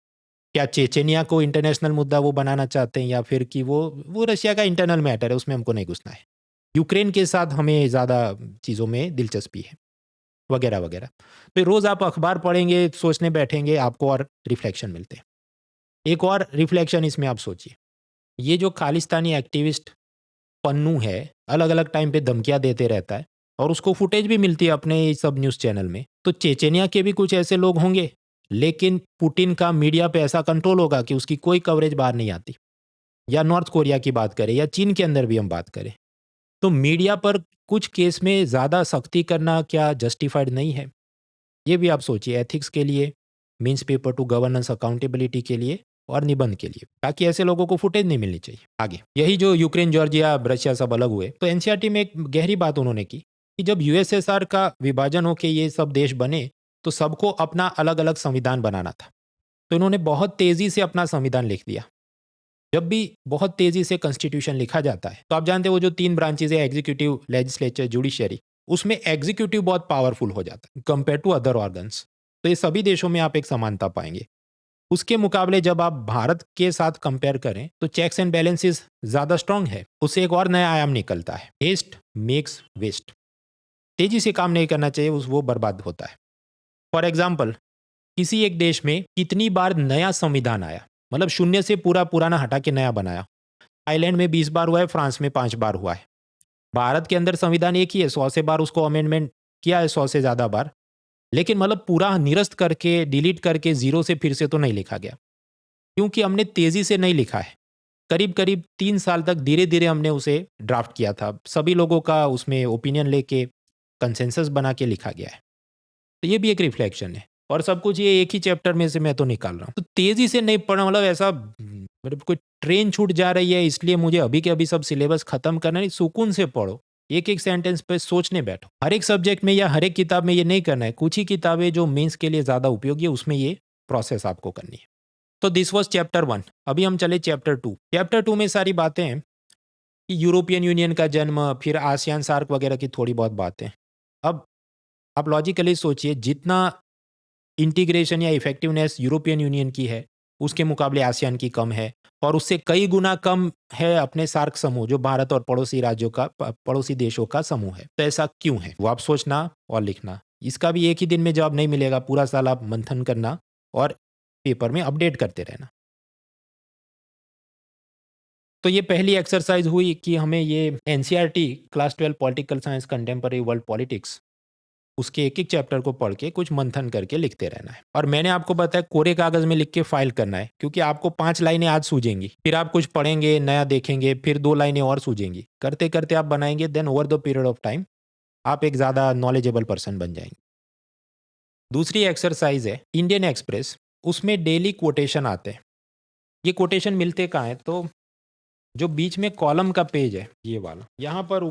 क्या चेचेनिया को इंटरनेशनल मुद्दा वो बनाना चाहते हैं, या फिर कि वो रशिया का इंटरनल मैटर है, उसमें हमको नहीं घुसना है। यूक्रेन के साथ हमें ज़्यादा चीज़ों में दिलचस्पी है, वगैरह वगैरह। तो रोज़ आप अखबार पढ़ेंगे, सोचने बैठेंगे, आपको और रिफ्लेक्शन मिलते हैं। एक और रिफ्लेक्शन इसमें आप सोचिए, ये जो खालिस्तानी एक्टिविस्ट पन्नू है, अलग अलग टाइम पे धमकियां देते रहता है और उसको फुटेज भी मिलती है अपने सब न्यूज़ चैनल में। तो चेचेनिया के भी कुछ ऐसे लोग होंगे, लेकिन पुतिन का मीडिया पे ऐसा कंट्रोल होगा कि उसकी कोई कवरेज बाहर नहीं आती। या नॉर्थ कोरिया की बात करें या चीन के अंदर भी हम बात करें, तो मीडिया पर कुछ केस में ज़्यादा सख्ती करना क्या जस्टिफाइड नहीं है? ये भी आप सोचिए, एथिक्स के लिए, means paper two governance accountability के लिए और निबंध के लिए, ताकि ऐसे लोगों को फुटेज नहीं मिलनी चाहिए। आगे, यही जो यूक्रेन, जॉर्जिया, रशिया सब अलग हुए, तो एनसीईआरटी में एक गहरी बात उन्होंने की कि जब यूएसएसआर का विभाजन होकर ये सब देश बने, तो सबको अपना अलग अलग संविधान बनाना था। तो इन्होंने बहुत तेजी से अपना संविधान लिख दिया। जब भी बहुत तेजी से कॉन्स्टिट्यूशन लिखा जाता है, तो आप जानते हैं वो जो 3 ब्रांचेज है, एग्जीक्यूटिव, लेजिस्लेचर, जुडिशरी, उसमें एग्जीक्यूटिव बहुत पावरफुल हो जाता है कंपेयर टू अदर ऑर्गन्स। तो ये सभी देशों में आप एक समानता पाएंगे। उसके मुकाबले जब आप भारत के साथ कंपेयर करें, तो चेक्स एंड बैलेंसेस ज़्यादा स्ट्रांग है। उससे एक और नया आयाम निकलता है, हेस्ट मेक्स वेस्ट। तेजी से काम नहीं करना चाहिए, वो बर्बाद होता है। फॉर एग्जाम्पल, किसी एक देश में कितनी बार नया संविधान आया, मतलब शून्य से पूरा पुराना हटा के नया बनाया। थाईलैंड में 20 बार हुआ है, फ्रांस में 5 बार हुआ है। भारत के अंदर संविधान एक ही है, 100 से बार उसको अमेंडमेंट किया है, 100 से ज़्यादा बार। लेकिन मतलब पूरा निरस्त करके, डिलीट करके, जीरो से फिर से तो नहीं लिखा गया, क्योंकि हमने तेजी से नहीं लिखा है। करीब करीब 3 साल तक धीरे धीरे हमने उसे ड्राफ्ट किया था, सभी लोगों का उसमें ओपिनियन लेके कंसेंसस बना के लिखा गया है। तो ये भी एक रिफ्लेक्शन है, और सब कुछ ये एक ही चैप्टर में से मैं तो निकाल रहा हूँ। तो तेजी से नहीं पढ़ना, मतलब ऐसा मतलब कोई ट्रेन छूट जा रही है इसलिए मुझे अभी के अभी सब सिलेबस खत्म करना नहीं, सुकून से पढ़ो, एक एक सेंटेंस पे सोचने बैठो। हर एक सब्जेक्ट में या हर एक किताब में ये नहीं करना है, कुछ ही किताबें जो मेंस के लिए ज़्यादा उपयोगी है उसमें ये प्रोसेस आपको करनी है। तो दिस वॉज चैप्टर 1। अभी हम चले चैप्टर 2। चैप्टर 2 में सारी बातें हैं कि यूरोपियन यूनियन का जन्म, फिर आसियान सार्क वगैरह की थोड़ी बहुत बातें। अब आप लॉजिकली सोचिए, जितना इंटीग्रेशन या इफेक्टिवनेस यूरोपियन यूनियन की है, उसके मुकाबले आसियान की कम है, और उससे कई गुना कम है अपने सार्क समूह, जो भारत और पड़ोसी राज्यों का, पड़ोसी देशों का समूह है। तो ऐसा क्यों है, वो आप सोचना और लिखना। इसका भी एक ही दिन में जवाब नहीं मिलेगा, पूरा साल आप मंथन करना और पेपर में अपडेट करते रहना। तो ये पहली एक्सरसाइज हुई कि हमें ये NCERT class 12 political science contemporary world politics उसके एक एक चैप्टर को पढ़ के कुछ मंथन करके लिखते रहना है। और मैंने आपको बताया कोरे कागज में लिख के फाइल करना है, क्योंकि आपको 5 लाइनें आज सूझेंगी, फिर आप कुछ पढ़ेंगे, नया देखेंगे, फिर 2 लाइनें और सूझेंगी, करते करते आप बनाएंगे, then over the period of time आप एक ज़्यादा नॉलेजेबल पर्सन बन जाएंगे। दूसरी एक्सरसाइज है इंडियन एक्सप्रेस, उसमें डेली कोटेशन आते हैं। ये कोटेशन मिलते कहाँ हैं? तो जो बीच में कॉलम का पेज है ये वाला, यहाँ पर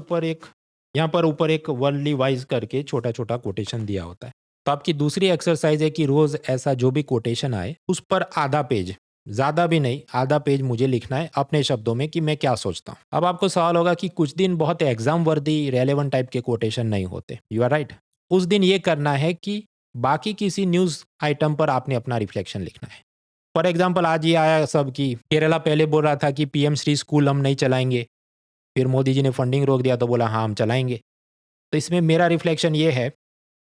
ऊपर एक वर्ल्डली वाइज करके छोटा छोटा कोटेशन दिया होता है। तो आपकी दूसरी एक्सरसाइज है कि रोज ऐसा जो भी कोटेशन आए उस पर आधा पेज, ज़्यादा भी नहीं, आधा पेज मुझे लिखना है अपने शब्दों में कि मैं क्या सोचता हूँ। अब आपको सवाल होगा कि कुछ दिन बहुत एग्जाम वर्दी रेलेवेंट टाइप के कोटेशन नहीं होते, यू आर राइट। उस दिन ये करना है कि बाकी किसी न्यूज़ आइटम पर आपने अपना रिफ्लेक्शन लिखना है। फॉर एग्जाम्पल आज ये आया सब कि केरला पहले बोल रहा था कि पीएम श्री स्कूल हम नहीं चलाएंगे, फिर मोदी जी ने फंडिंग रोक दिया तो बोला हाँ हम चलाएंगे। तो इसमें मेरा रिफ्लेक्शन ये है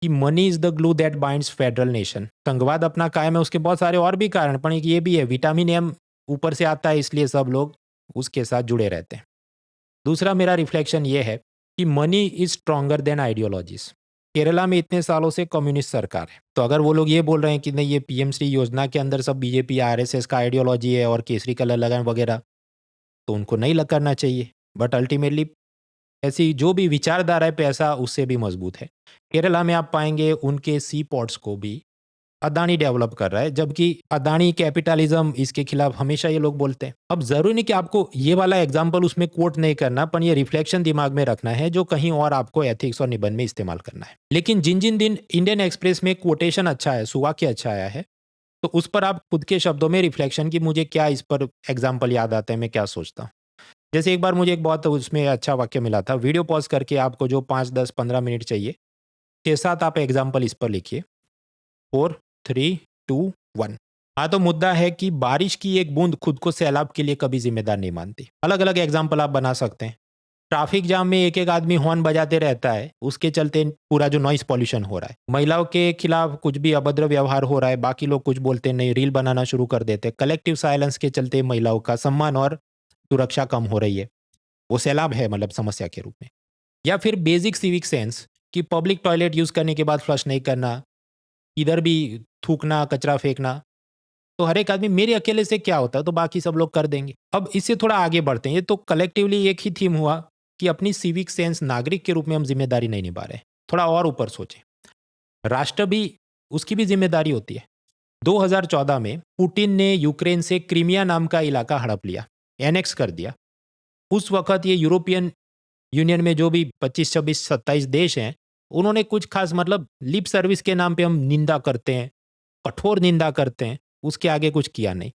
कि money is the glue that binds federal nation. संघवाद अपना कायम है, उसके बहुत सारे और भी कारण, पर एक ये भी है विटामिन एम ऊपर से आता है, इसलिए सब लोग उसके साथ जुड़े रहते हैं। दूसरा मेरा रिफ्लेक्शन ये है कि money is stronger than ideologies. Kerala में इतने सालों से कम्युनिस्ट सरकार है, तो अगर वो लोग ये बोल रहे हैं कि नहीं ये पीएम श्री योजना के अंदर सब बीजेपी आरएसएस का आइडियोलॉजी है और केसरी कलर लगाए वगैरह, तो उनको नहीं करना चाहिए। बट अल्टीमेटली ऐसी जो भी विचारधारा है पैसा उससे भी मजबूत है। केरला में आप पाएंगे उनके सी पोर्ट्स को भी अदानी डेवलप कर रहा है, जबकि अदानी कैपिटलिज्म इसके खिलाफ हमेशा ये लोग बोलते हैं। अब जरूरी नहीं कि आपको ये वाला एग्जाम्पल उसमें कोट नहीं करना, पर ये रिफ्लेक्शन दिमाग में रखना है जो कहीं और आपको एथिक्स और निबंध में इस्तेमाल करना है। लेकिन जिन जिन दिन इंडियन एक्सप्रेस में कोटेशन अच्छा है, सुवाक्य अच्छा आया है, तो उस पर आप खुद के शब्दों में रिफ्लेक्शन की मुझे क्या इस पर एग्जाम्पल याद आता है, मैं क्या सोचता हूँ। जैसे एक बार मुझे एक बहुत उसमें अच्छा वाक्य मिला था, वीडियो पॉज करके आपको जो 5, 10, 15 मिनट चाहिए 6, 7 आप एग्जाम्पल इस पर लिखिए। 4, 3, 2, 1। हाँ, तो मुद्दा है कि बारिश की एक बूंद खुद को सैलाब के लिए कभी जिम्मेदार नहीं मानती। अलग अलग एग्जाम्पल आप बना सकते हैं। ट्रैफिक जाम में एक एक आदमी हॉर्न बजाते रहता है, उसके चलते पूरा जो नॉइस पॉल्यूशन हो रहा है। महिलाओं के खिलाफ कुछ भी अभद्र व्यवहार हो रहा है, बाकी लोग कुछ बोलते नहीं, रील बनाना शुरू कर देते। कलेक्टिव साइलेंस के चलते महिलाओं का सम्मान और सुरक्षा कम हो रही है। वो सैलाब है मतलब समस्या के रूप में। या फिर बेसिक सिविक सेंस कि पब्लिक टॉयलेट यूज करने के बाद फ्लश नहीं करना, इधर भी थूकना, कचरा फेंकना। तो हर एक आदमी मेरे अकेले से क्या होता है, तो बाकी सब लोग कर देंगे। अब इससे थोड़ा आगे बढ़ते हैं। ये तो कलेक्टिवली एक ही थीम हुआ कि अपनी सिविक सेंस नागरिक के रूप में हम जिम्मेदारी नहीं निभा रहे। थोड़ा और ऊपर सोचें, राष्ट्र भी, उसकी भी जिम्मेदारी होती है। 2014 में पुतिन ने यूक्रेन से क्रीमिया नाम का इलाका हड़प लिया, एनेक्स कर दिया। उस वक्त ये यूरोपियन यूनियन में जो भी 25, 26, 27 देश हैं, उन्होंने कुछ खास मतलब लिप सर्विस के नाम पे हम निंदा करते हैं, कठोर निंदा करते हैं, उसके आगे कुछ किया नहीं।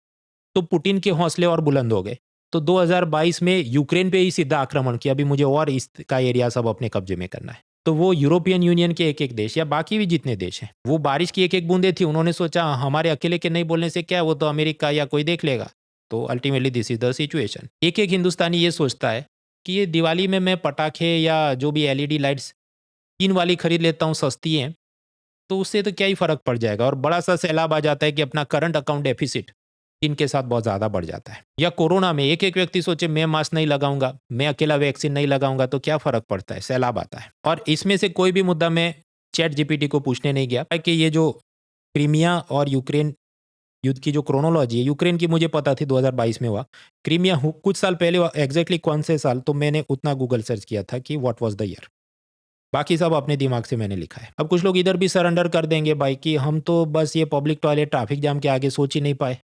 तो पुतिन के हौसले और बुलंद हो गए। तो 2022 में यूक्रेन पे ही सीधा आक्रमण किया, अभी मुझे और इसका एरिया सब अपने कब्जे में करना है। तो वो यूरोपियन यूनियन के एक एक देश या बाकी भी जितने देश हैं, वो बारिश की एक एक बूंदे थी, उन्होंने सोचा हमारे अकेले के नहीं बोलने से क्या है, वो तो अमेरिका या कोई देख लेगा। तो ultimately this is the situation. एक एक हिंदुस्तानी ये सोचता है कि ये दिवाली में मैं पटाखे या जो भी एलईडी लाइट्स 3 वाली खरीद लेता हूँ, सस्ती हैं, तो उससे तो क्या ही फ़र्क पड़ जाएगा। और बड़ा सा सैलाब आ जाता है कि अपना करंट अकाउंट डेफिसिट इनके साथ बहुत ज़्यादा बढ़ जाता है। या कोरोना में एक एक व्यक्ति सोचे मैं मास्क नहीं लगाऊंगा, मैं अकेला वैक्सीन नहीं लगाऊंगा, तो क्या फ़र्क पड़ता है, सैलाब आता है। और इसमें से कोई भी मुद्दा मैं चैट जीपीटी को पूछने नहीं गया कि ये जो क्रीमिया और यूक्रेन युद्ध की जो क्रोनोलॉजी है, यूक्रेन की मुझे पता थी 2022 में हुआ, क्रीमिया कुछ साल पहले हुआ, एग्जैक्टली कौन से साल, तो मैंने उतना गूगल सर्च किया था कि व्हाट वाज द ईयर। बाकी सब अपने दिमाग से मैंने लिखा है। अब कुछ लोग इधर भी सरेंडर कर देंगे भाई कि हम तो बस ये पब्लिक टॉयलेट ट्रैफिक जाम के आगे सोच ही नहीं पाए।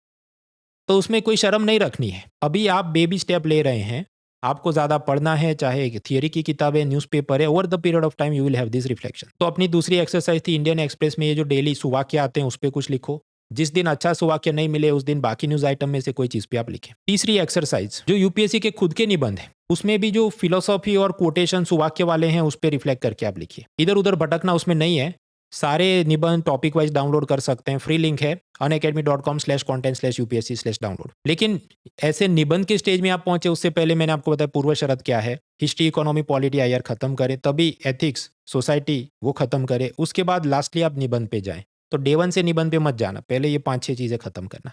तो उसमें कोई शर्म नहीं रखनी है। अभी आप बेबी स्टेप ले रहे हैं, आपको ज़्यादा पढ़ना है, चाहे थियरी की किताबें, न्यूज़पेपर है, over the period of time you will have this reflection. तो अपनी दूसरी एक्सरसाइज थी इंडियन एक्सप्रेस में ये जो डेली सुवाक्य आते हैं उस पर कुछ लिखो। जिस दिन अच्छा सुवाक्य नहीं मिले उस दिन बाकी न्यूज आइटम में से कोई चीज पे आप लिखें। तीसरी एक्सरसाइज जो यूपीएससी के खुद के निबंध है, उसमें भी जो फिलोसॉफी और कोटेशन सुवाक्य वाले हैं उस पर रिफ्लेक्ट करके आप लिखिए। इधर उधर भटकना उसमें नहीं है। सारे निबंध टॉपिक वाइज डाउनलोड कर सकते हैं, फ्री लिंक है unacademy.com/content/upsc/download। लेकिन ऐसे निबंध के स्टेज में आप पहुंचे उससे पहले मैंने आपको बताया पूर्व शरत क्या है। हिस्ट्री, इकोनॉमी, पॉलिटी, आईआर खत्म करें, तभी एथिक्स, सोसाइटी वो खत्म करें, उसके बाद लास्टली आप निबंध पे जाएं। तो डे 1 से निबंध पे मत जाना, पहले ये 5-6 चीज़ें खत्म करना।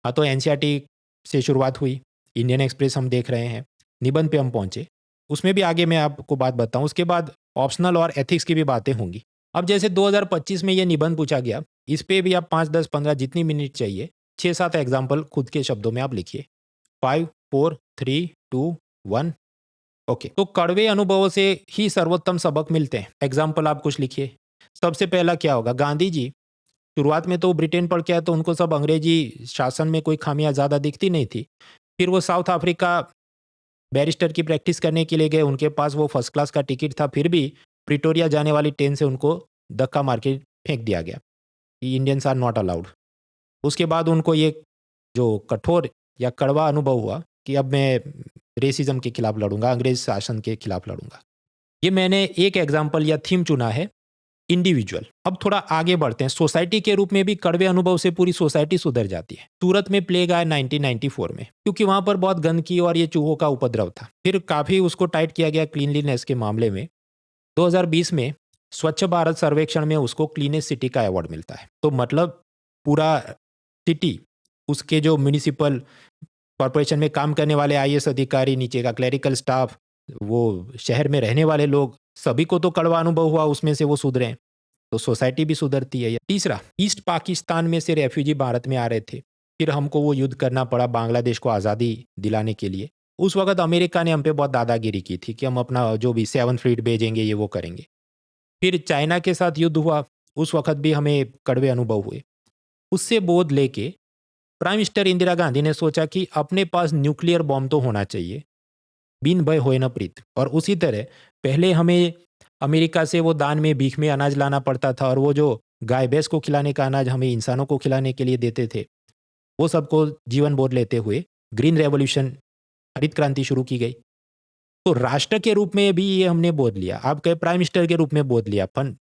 हाँ, तो एनसीईआरटी से शुरुआत हुई, इंडियन एक्सप्रेस हम देख रहे हैं, निबंध पे हम पहुंचे, उसमें भी आगे मैं आपको बात बताऊं। उसके बाद ऑप्शनल और एथिक्स की भी बातें होंगी। अब जैसे 2025 में ये निबंध पूछा गया, इस पे भी आप 5, 10, 15 जितनी मिनट चाहिए 6-7 एग्जाम्पल खुद के शब्दों में आप लिखिए। 5, 4, 3, 2, 1। ओके, तो कड़वे अनुभवों से ही सर्वोत्तम सबक मिलते हैं। एग्जाम्पल आप कुछ लिखिए। सबसे पहला क्या होगा? गांधी जी शुरुआत में तो ब्रिटेन पढ़ के आए तो उनको सब अंग्रेजी शासन में कोई खामियां ज़्यादा दिखती नहीं थी। फिर वो साउथ अफ्रीका बैरिस्टर की प्रैक्टिस करने के लिए गए, उनके पास वो फर्स्ट क्लास का टिकट था, फिर भी प्रिटोरिया जाने वाली ट्रेन से उनको धक्का मार के फेंक दिया गया कि इंडियंस आर नॉट अलाउड। उसके बाद उनको ये जो कठोर या कड़वा अनुभव हुआ कि अब मैं रेसिज्म के खिलाफ लड़ूंगा, अंग्रेज शासन के खिलाफ लड़ूंगा। ये मैंने एक एग्जाम्पल या थीम चुना है, इंडिविजुअल। अब थोड़ा आगे बढ़ते हैं। सोसाइटी के रूप में भी कड़वे अनुभव से पूरी सोसाइटी सुधर जाती है। सूरत में प्लेग आया 1994 में, क्योंकि वहां पर बहुत गंदगी और ये चूहों का उपद्रव था। फिर काफी उसको टाइट किया गया क्लीनलीनेस के मामले में। 2020 में स्वच्छ भारत सर्वेक्षण में उसको क्लीनेस्ट सिटी का अवार्ड मिलता है। तो मतलब पूरा सिटी, उसके जो म्यूनिसिपल कॉरपोरेशन में काम करने वाले आईएएस अधिकारी, नीचे का क्लरिकल स्टाफ, वो शहर में रहने वाले लोग, सभी को तो कड़वा अनुभव हुआ, उसमें से वो सुधरे हैं, तो सोसाइटी भी सुधरती है। तीसरा, ईस्ट पाकिस्तान में से रेफ्यूजी भारत में आ रहे थे, फिर हमको वो युद्ध करना पड़ा बांग्लादेश को आज़ादी दिलाने के लिए। उस वक्त अमेरिका ने हम पे बहुत दादागिरी की थी कि हम अपना जो भी 7 फ्लीट भेजेंगे, ये वो करेंगे। फिर चाइना के साथ युद्ध हुआ, उस वक्त भी हमें कड़वे अनुभव हुए। उससे बोध लेके प्राइम मिनिस्टर इंदिरा गांधी ने सोचा कि अपने पास न्यूक्लियर बॉम्ब तो होना चाहिए, बिन भय होए न प्रीत। और उसी तरह पहले हमें अमेरिका से वो दान में, भीख में अनाज लाना पड़ता था, और वो जो गाय भैंस को खिलाने का अनाज हमें इंसानों को खिलाने के लिए देते थे, वो सबको जीवन बोध लेते हुए ग्रीन रेवोल्यूशन, हरित क्रांति शुरू की गई। तो राष्ट्र के रूप में भी ये हमने बोध लिया, आप कहे प्राइम मिनिस्टर के रूप में बोध लिया, पर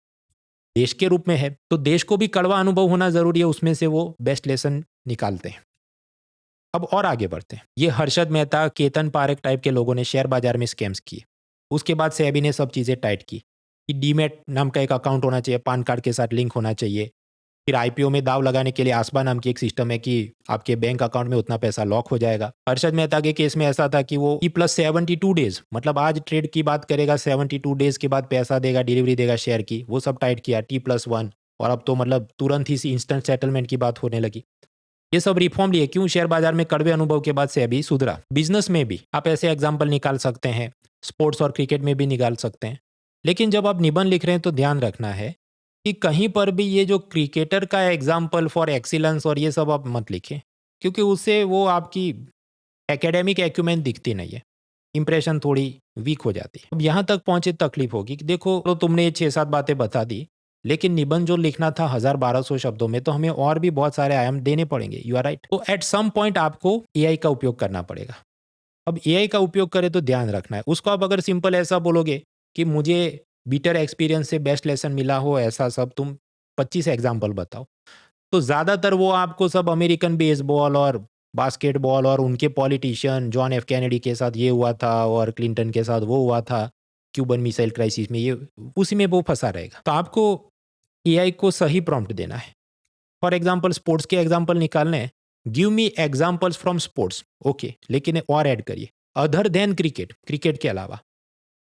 देश के रूप में है तो देश को भी कड़वा अनुभव होना जरूरी है, उसमें से वो बेस्ट लेसन निकालते हैं। अब और आगे बढ़ते हैं। ये हर्षद मेहता, केतन पारेख टाइप के लोगों ने शेयर बाजार में स्कैम्स किए। उसके बाद सेबी ने सब चीज़ें टाइट की कि डीमैट नाम का एक अकाउंट होना चाहिए, पैन कार्ड के साथ लिंक होना चाहिए। फिर आईपीओ में दाव लगाने के लिए आसबा नाम की एक सिस्टम है कि आपके बैंक अकाउंट में उतना पैसा लॉक हो जाएगा। हर्षद मेहता के केस में ऐसा था कि वो T+72 डेज, मतलब आज ट्रेड की बात करेगा, 72 डेज के बाद पैसा देगा, डिलीवरी देगा शेयर की, वो सब टाइट किया T+1। और अब तो मतलब तुरंत ही इंस्टेंट सेटलमेंट की बात होने लगी। ये सब रिफॉर्म लिए क्यों? शेयर बाजार में कड़वे अनुभव के बाद सेबी सुधरा। बिजनेस में भी आप ऐसे एग्जाम्पल निकाल सकते हैं, स्पोर्ट्स और क्रिकेट में भी निकाल सकते हैं। लेकिन जब आप निबंध लिख रहे हैं तो ध्यान रखना है कि कहीं पर भी ये जो क्रिकेटर का एग्जाम्पल फॉर एक्सीलेंस और ये सब आप मत लिखें, क्योंकि उससे वो आपकी एकेडमिक एक्यूमेंट दिखती नहीं है, इंप्रेशन थोड़ी वीक हो जाती है। अब यहाँ तक पहुंचे तकलीफ होगी कि देखो, तो तुमने ये 6-7 बातें बता दी, लेकिन निबंध जो लिखना था 1000-1200 शब्दों में, तो हमें और भी बहुत सारे आयाम देने पड़ेंगे। You are right. तो एट सम पॉइंट आपको एआई का उपयोग करना पड़ेगा। अब एआई का उपयोग करें तो ध्यान रखना है, उसको आप अगर सिंपल ऐसा बोलोगे कि मुझे बीटर एक्सपीरियंस से बेस्ट लेसन मिला हो, ऐसा सब तुम 25 एग्जाम्पल बताओ, तो ज़्यादातर वो आपको सब अमेरिकन बेसबॉल और बास्केटबॉल और उनके पॉलिटिशियन, जॉन एफ कैनेडी के साथ ये हुआ था और क्लिंटन के साथ वो हुआ था, क्यूबन मिसाइल क्राइसिस में, ये उसी में वो फंसा रहेगा। तो आपको एआई को सही प्रॉम्प्ट देना है। फॉर एग्जाम्पल स्पोर्ट्स के एग्जाम्पल निकालने हैं, give me examples from sports, okay, लेकिन और ऐड करिए अदर देन क्रिकेट, क्रिकेट के अलावा,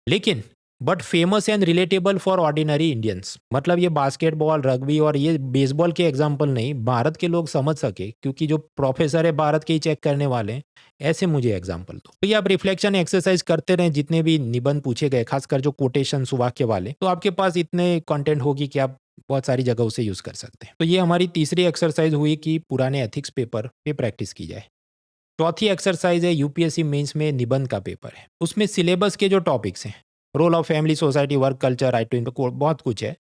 लेकिन but famous and relatable for ordinary Indians. मतलब ये बास्केटबॉल, रग्बी और ये बेसबॉल के एग्जाम्पल नहीं, भारत के लोग समझ सके, क्योंकि जो प्रोफेसर है भारत के ही चेक करने वाले हैं, ऐसे मुझे एग्जाम्पल दो। तो ये आप रिफ्लेक्शन एक्सरसाइज करते रहें, जितने भी निबंध पूछे गए, खासकर जो कोटेशन वाक्य वाले, तो आपके पास इतने कंटेंट होगी कि आप बहुत सारी जगह उसे यूज कर सकते हैं। तो ये हमारी तीसरी एक्सरसाइज हुई कि पुराने एथिक्स पेपर पे प्रैक्टिस की जाए। चौथी एक्सरसाइज है यूपीएससी मेंस में निबंध का पेपर है, उसमें सिलेबस के जो टॉपिक्स हैं, role of family, society, work culture, right to income, बहुत कुछ है।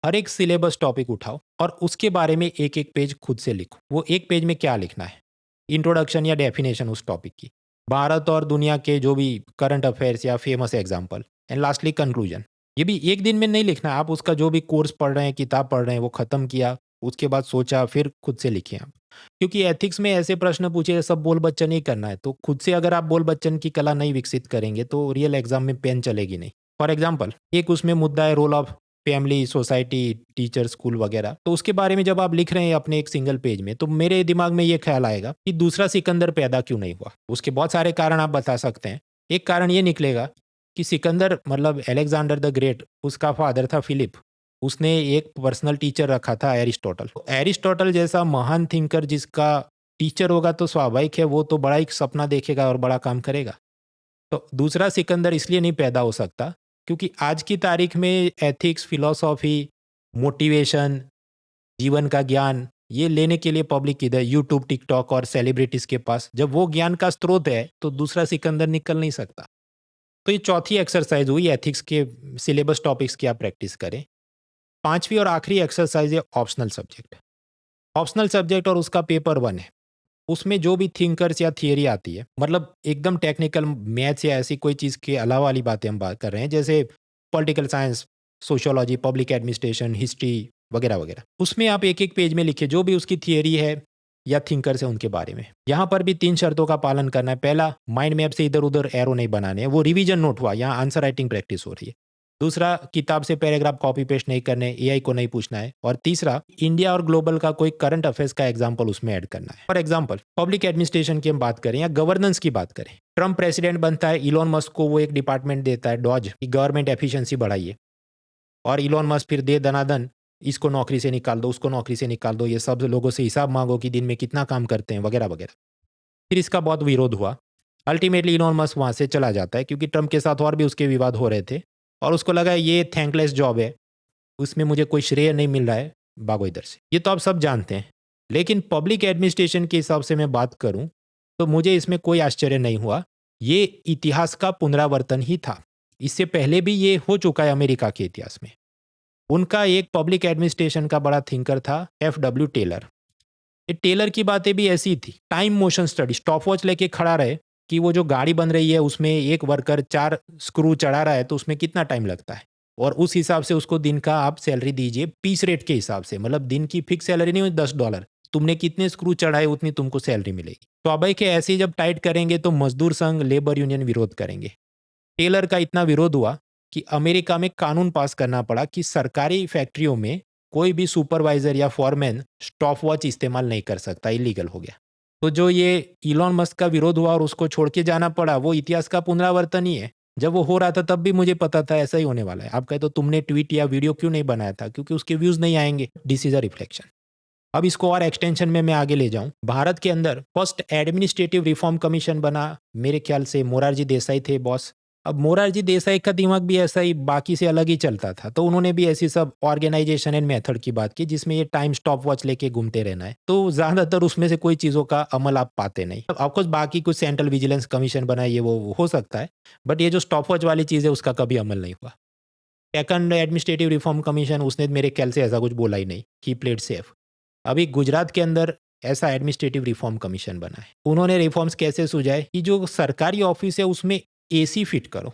हर एक सिलेबस टॉपिक उठाओ और उसके बारे में एक एक पेज खुद से लिखो। वो एक पेज में क्या लिखना है? इंट्रोडक्शन या डेफिनेशन उस टॉपिक की, भारत और दुनिया के जो भी करंट अफेयर्स या famous example, and lastly conclusion. ये भी एक दिन में नहीं लिखना, आप उसका जो भी कोर्स पढ़ रहे हैं, किताब पढ़ रहे हैं, वो खत्म किया, उसके बाद सोचा, फिर खुद से लिखिए आप। क्योंकि एथिक्स में ऐसे प्रश्न पूछे, सब बोल बच्चन ही करना है, तो खुद से अगर आप बोल बच्चन की कला नहीं विकसित करेंगे तो रियल एग्जाम में पेन चलेगी नहीं। फॉर एग्जाम्पल एक उसमें मुद्दा है role of family, society, teacher, school वगैरह, तो उसके बारे में जब आप लिख रहे हैं अपने एक सिंगल पेज में, तो मेरे दिमाग में ये ख्याल आएगा कि दूसरा सिकंदर पैदा क्यों नहीं हुआ। उसके बहुत सारे कारण आप बता सकते हैं। एक कारण ये निकलेगा कि सिकंदर मतलब अलेक्जेंडर द ग्रेट, उसका फादर था फिलिप, उसने एक पर्सनल टीचर रखा था एरिस्टोटल। एरिस्टोटल जैसा महान थिंकर जिसका टीचर होगा तो स्वाभाविक है वो तो बड़ा ही सपना देखेगा और बड़ा काम करेगा। तो दूसरा सिकंदर इसलिए नहीं पैदा हो सकता क्योंकि आज की तारीख में एथिक्स, फिलॉसफी, मोटिवेशन, जीवन का ज्ञान ये लेने के लिए पब्लिक इधर यूट्यूब, टिकटॉक और सेलिब्रिटीज के पास, जब वो ज्ञान का स्रोत है तो दूसरा सिकंदर निकल नहीं सकता। तो ये चौथी एक्सरसाइज हुई एथिक्स के सिलेबस टॉपिक्स की आप प्रैक्टिस करें। पांचवी और आखिरी एक्सरसाइज है ऑप्शनल सब्जेक्ट। ऑप्शनल सब्जेक्ट और उसका पेपर 1 है। उसमें जो भी थिंकर्स या थियरी आती है, मतलब एकदम टेक्निकल मैथ्स या ऐसी कोई चीज़ के अलावा वाली बातें हम बात कर रहे हैं, जैसे political science, sociology, public administration, history वगैरह वगैरह, उसमें आप एक एक पेज में लिखिए जो भी उसकी थियरी है या थिंकर्स है उनके बारे में। यहाँ पर भी 3 शर्तों का पालन करना है। पहला, माइंड मैप से इधर उधर एरो नहीं बनाने हैं, वो रिवीजन नोट हुआ, यहाँ आंसर राइटिंग प्रैक्टिस हो रही है। दूसरा, किताब से पैराग्राफ कॉपी पेस्ट नहीं करने, एआई को नहीं पूछना है। और तीसरा, इंडिया और ग्लोबल का कोई करंट अफेयर्स का एग्जांपल उसमें ऐड करना है। फॉर एग्जांपल पब्लिक एडमिनिस्ट्रेशन की हम बात करें या गवर्नेंस की बात करें, ट्रम्प प्रेसिडेंट बनता है, इलॉन मस्क को वो एक डिपार्टमेंट देता है डॉज की गवर्नमेंट एफिशिएंसी बढ़ाइए, और इलॉन मस्क फिर दे दनादन इसको नौकरी से निकाल दो, उसको नौकरी से निकाल दो, ये सब लोगों से हिसाब मांगो कि दिन में कितना काम करते हैं वगैरह वगैरह। फिर इसका बहुत विरोध हुआ। अल्टीमेटली इलॉन मस्क वहाँ से चला जाता है क्योंकि ट्रम्प के साथ और भी उसके विवाद हो रहे थे और उसको लगा ये थैंकलेस जॉब है, उसमें मुझे कोई श्रेय नहीं मिल रहा है, भागो इधर से। ये तो आप सब जानते हैं। लेकिन पब्लिक एडमिनिस्ट्रेशन के हिसाब से मैं बात करूं तो मुझे इसमें कोई आश्चर्य नहीं हुआ। ये इतिहास का पुनरावर्तन ही था। इससे पहले भी ये हो चुका है अमेरिका के इतिहास में। उनका एक पब्लिक एडमिनिस्ट्रेशन का बड़ा थिंकर था FW टेलर। ये टेलर की बातें भी ऐसी ही थी। टाइम मोशन स्टडी, स्टॉपवॉच लेके खड़ा रहे कि वो जो गाड़ी बन रही है उसमें एक वर्कर 4 स्क्रू चढ़ा रहा है तो उसमें कितना टाइम लगता है, और उस हिसाब से उसको दिन का आप सैलरी दीजिए पीस रेट के हिसाब से, मतलब दिन की फिक्स सैलरी नहीं हुई $10, तुमने कितने स्क्रू चढ़ाए उतनी तुमको सैलरी मिलेगी। तो अब के ऐसे ही जब टाइट करेंगे तो मजदूर संघ, लेबर यूनियन विरोध करेंगे। टेलर का इतना विरोध हुआ कि अमेरिका में कानून पास करना पड़ा कि सरकारी फैक्ट्रियों में कोई भी सुपरवाइजर या फॉरमैन स्टॉप वॉच इस्तेमाल नहीं कर सकता, इलीगल हो गया। तो जो ये इलॉन मस्क का विरोध हुआ और उसको छोड़ के जाना पड़ा, वो इतिहास का पुनरावर्तन ही है। जब वो हो रहा था तब भी मुझे पता था ऐसा ही होने वाला है। आप कहे तो तुमने ट्वीट या वीडियो क्यों नहीं बनाया था? क्योंकि उसके व्यूज नहीं आएंगे। This is a reflection. अब इसको और एक्सटेंशन में मैं आगे ले जाऊं। भारत के अंदर फर्स्ट एडमिनिस्ट्रेटिव रिफॉर्म कमीशन बना, मेरे ख्याल से मोरारजी देसाई थे बॉस। अब मोरारजी देसाई का दिमाग भी ऐसा ही बाकी से अलग ही चलता था, तो उन्होंने भी ऐसी सब ऑर्गेनाइजेशन एंड मेथड की बात की जिसमें ये टाइम स्टॉप वॉच लेके घूमते रहना है। तो ज्यादातर उसमें से कोई चीजों का अमल आप पाते नहीं। अब ऑफकोर्स बाकी कुछ सेंट्रल विजिलेंस कमीशन बना, ये वो हो सकता है, बट ये जो स्टॉप वॉच वाली चीज है उसका कभी अमल नहीं हुआ। सेकंड एडमिनिस्ट्रेटिव रिफॉर्म कमीशन, उसने मेरे ख्याल से ऐसा कुछ बोला ही नहीं कि प्लेड सेफ। अभी गुजरात के अंदर ऐसा एडमिनिस्ट्रेटिव रिफॉर्म कमीशन बना है। उन्होंने रिफॉर्म्स कैसे सुझाए कि जो सरकारी ऑफिस है उसमें एसी फिट करो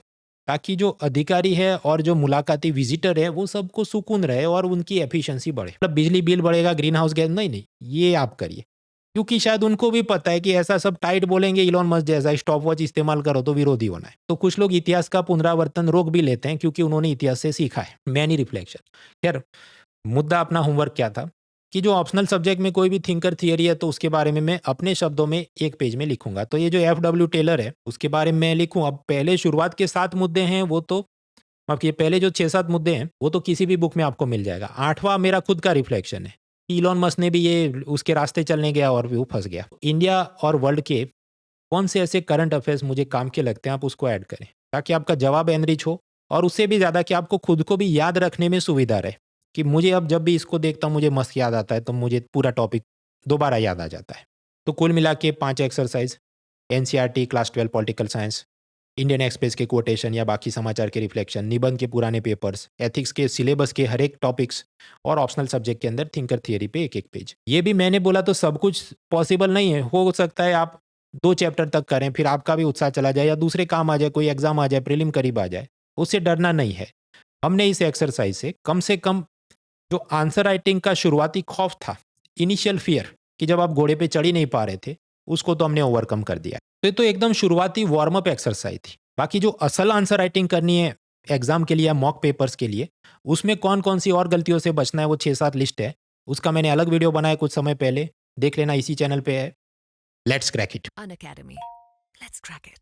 ताकि जो अधिकारी है और जो मुलाकाती विजिटर है वो सबको सुकून रहे और उनकी एफिशिएंसी बढ़े। मतलब बिजली बिल बढ़ेगा, ग्रीन हाउस गैस नहीं, ये आप करिए। क्योंकि शायद उनको भी पता है कि ऐसा सब टाइट बोलेंगे इलॉन मस्क जैसा स्टॉप वॉच इस्तेमाल करो तो विरोधी होना है। तो कुछ लोग इतिहास का पुनरावर्तन रोक भी लेते हैं क्योंकि उन्होंने इतिहास से सीखा है। Many reflection. खैर, मुद्दा अपना होमवर्क क्या था कि जो ऑप्शनल सब्जेक्ट में कोई भी थिंकर थियरी है तो उसके बारे में मैं अपने शब्दों में एक पेज में लिखूंगा। तो ये जो FW टेलर है उसके बारे में मैं लिखूं। अब पहले शुरुआत के 7 मुद्दे हैं वो तो, अब ये पहले जो 6-7 मुद्दे हैं वो तो किसी भी बुक में आपको मिल जाएगा। 8वां मेरा खुद का रिफ्लेक्शन है। इलॉन मस्क ने भी ये उसके रास्ते चलने गया और वो फंस गया। इंडिया और वर्ल्ड के कौन से ऐसे करंट अफेयर्स मुझे काम के लगते हैं, आप उसको ऐड करें ताकि आपका जवाब एनरिच हो, और उससे भी ज़्यादा कि आपको खुद को भी याद रखने में सुविधा रहे कि मुझे अब जब भी इसको देखता हूँ मुझे मस्क याद आता है तो मुझे पूरा टॉपिक दोबारा याद आ जाता है। तो कुल मिला के 5 exercise, NCERT class 12 political science, Indian express के कोटेशन या बाकी समाचार के रिफ्लेक्शन, निबंध के पुराने पेपर्स, एथिक्स के सिलेबस के हर एक टॉपिक्स, और ऑप्शनल सब्जेक्ट के अंदर थिंकर थियरी पे एक एक पेज। ये भी मैंने बोला तो सब कुछ पॉसिबल नहीं है। हो सकता है आप 2 चैप्टर तक करें फिर आपका भी उत्साह चला जाए या दूसरे काम आ जाए, कोई एग्जाम आ जाए, प्रीलिम करीब आ जाए, उससे डरना नहीं है। हमने इस एक्सरसाइज से कम जो आंसर राइटिंग का शुरुआती खौफ था, इनिशियल फियर कि जब आप घोड़े पे चढ़ ही नहीं पा रहे थे, उसको तो हमने ओवरकम कर दिया। तो ये तो एकदम शुरुआती वार्म अप एक्सरसाइज थी। बाकी जो असल आंसर राइटिंग करनी है एग्ज़ाम के लिए या मॉक पेपर्स के लिए, उसमें कौन-कौन सी और गलतियों से बचना है, वो 6-7 लिस्ट है। उसका मैंने अलग वीडियो बनाया कुछ समय पहले, देख लेना, इसी चैनल पे है। Let's crack it. Unacademy. Let's crack it.